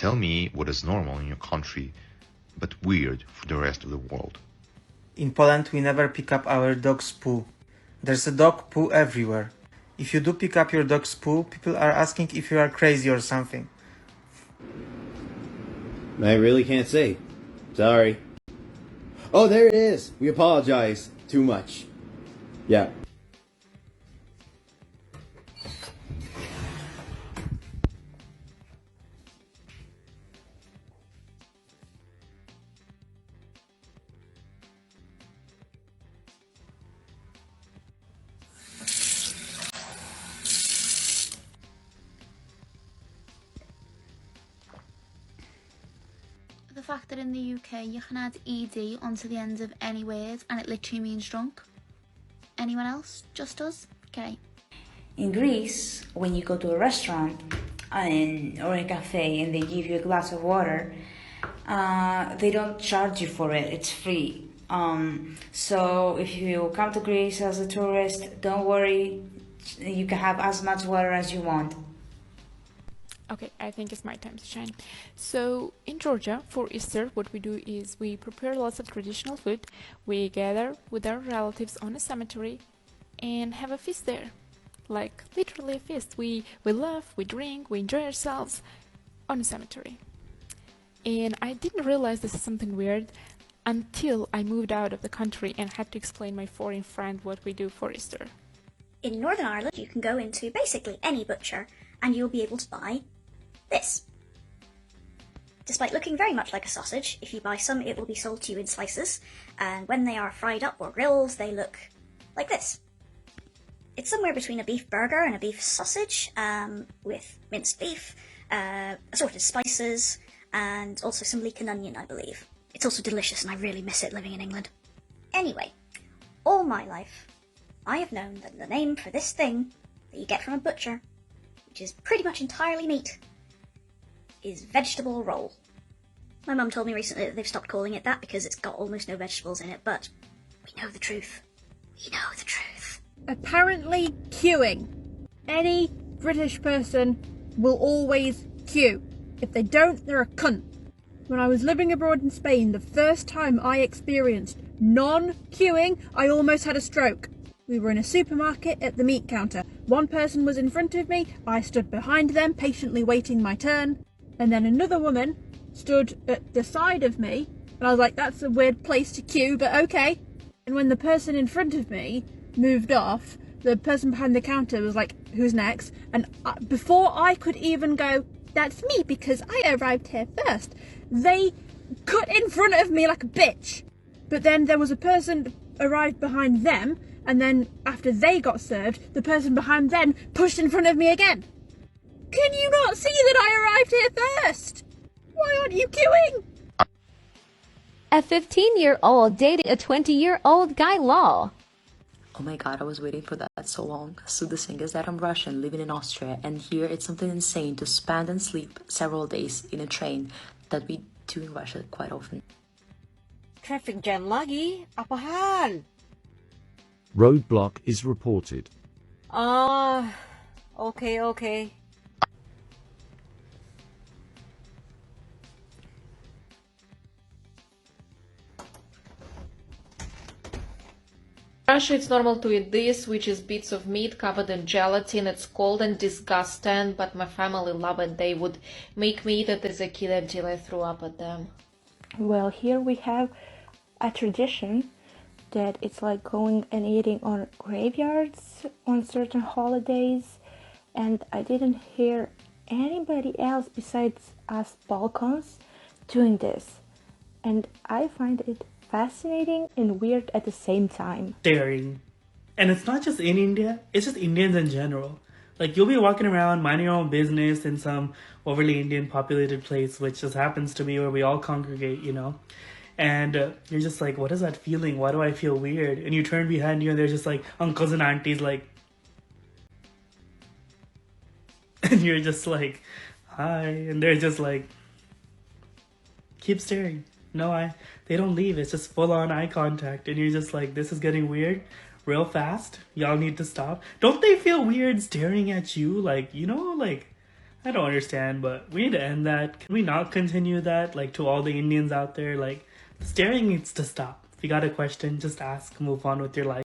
Tell me what is normal in your country, but weird for the rest of the world. In Poland, we never pick up our dog's poo. There's a dog poo everywhere. If you do pick up your dog's poo, people are asking if you are crazy or something. I really can't say. Sorry. Oh, there it is. We apologize. Too much. Yeah. The fact that in the UK you can add ED onto the end of any word and it literally means drunk. Anyone else? Just us? Okay. In Greece, when you go to a restaurant or a cafe and they give you a glass of water, they don't charge you for it, it's free. So if you come to Greece as a tourist, don't worry, you can have as much water as you want. Okay, I think it's my time to shine. So in Georgia, for Easter, what we do is we prepare lots of traditional food. We gather with our relatives on a cemetery and have a feast there. Like literally a feast. We laugh, we drink, we enjoy ourselves on a cemetery. And I didn't realize this is something weird until I moved out of the country and had to explain my foreign friend what we do for Easter. In Northern Ireland, you can go into basically any butcher and you'll be able to buy this. Despite looking very much like a sausage, if you buy some, it will be sold to you in slices, and when they are fried up or grilled, they look like this. It's somewhere between a beef burger and a beef sausage, with minced beef, assorted spices, and also some leek and onion, I believe. It's also delicious, and I really miss it living in England. Anyway, all my life, I have known that the name for this thing that you get from a butcher, which is pretty much entirely meat, is vegetable roll. My mum told me recently that they've stopped calling it that because it's got almost no vegetables in it, but we know the truth. We know the truth. Apparently queuing. Any British person will always queue. If they don't, they're a cunt. When I was living abroad in Spain, the first time I experienced non-queuing, I almost had a stroke. We were in a supermarket at the meat counter. One person was in front of me, I stood behind them, patiently waiting my turn, and then another woman stood at the side of me, and I was like, that's a weird place to queue, but okay. And when the person in front of me moved off, the person behind the counter was like, who's next? And before I could even go, that's me because I arrived here first, they cut in front of me like a bitch. But then there was a person arrived behind them, and then after they got served, the person behind them pushed in front of me again. Can you not see that I arrived here first? Why aren't you queuing? A 15-year-old dated a 20-year-old guy law. Oh my god, I was waiting for that so long. So the thing is that I'm Russian, living in Austria, and here it's something insane to spend and sleep several days in a train that we do in Russia quite often. Traffic jam lagi? Apa hal? Roadblock is reported. Okay. Russia, it's normal to eat this, which is bits of meat covered in gelatin. It's cold and disgusting, but my family love it. They would make me eat it as a kid until I threw up at them. Well, here we have a tradition that it's like going and eating on graveyards on certain holidays, and I didn't hear anybody else besides us Balkans doing this, and I find it fascinating and weird at the same time. Staring. And it's not just in India, it's just Indians in general. Like, you'll be walking around minding your own business in some overly Indian populated place, which just happens to be where we all congregate, you know? And you're just like, what is that feeling? Why do I feel weird? And you turn behind you and there's just like uncles and aunties like... And you're just like, hi. And they're just like, keep staring. No, they don't leave. It's just full on eye contact. And you're just like, this is getting weird real fast. Y'all need to stop. Don't they feel weird staring at you? Like, you know, like, I don't understand, but we need to end that. Can we not continue that? Like, to all the Indians out there, like, staring needs to stop. If you got a question, just ask, move on with your life.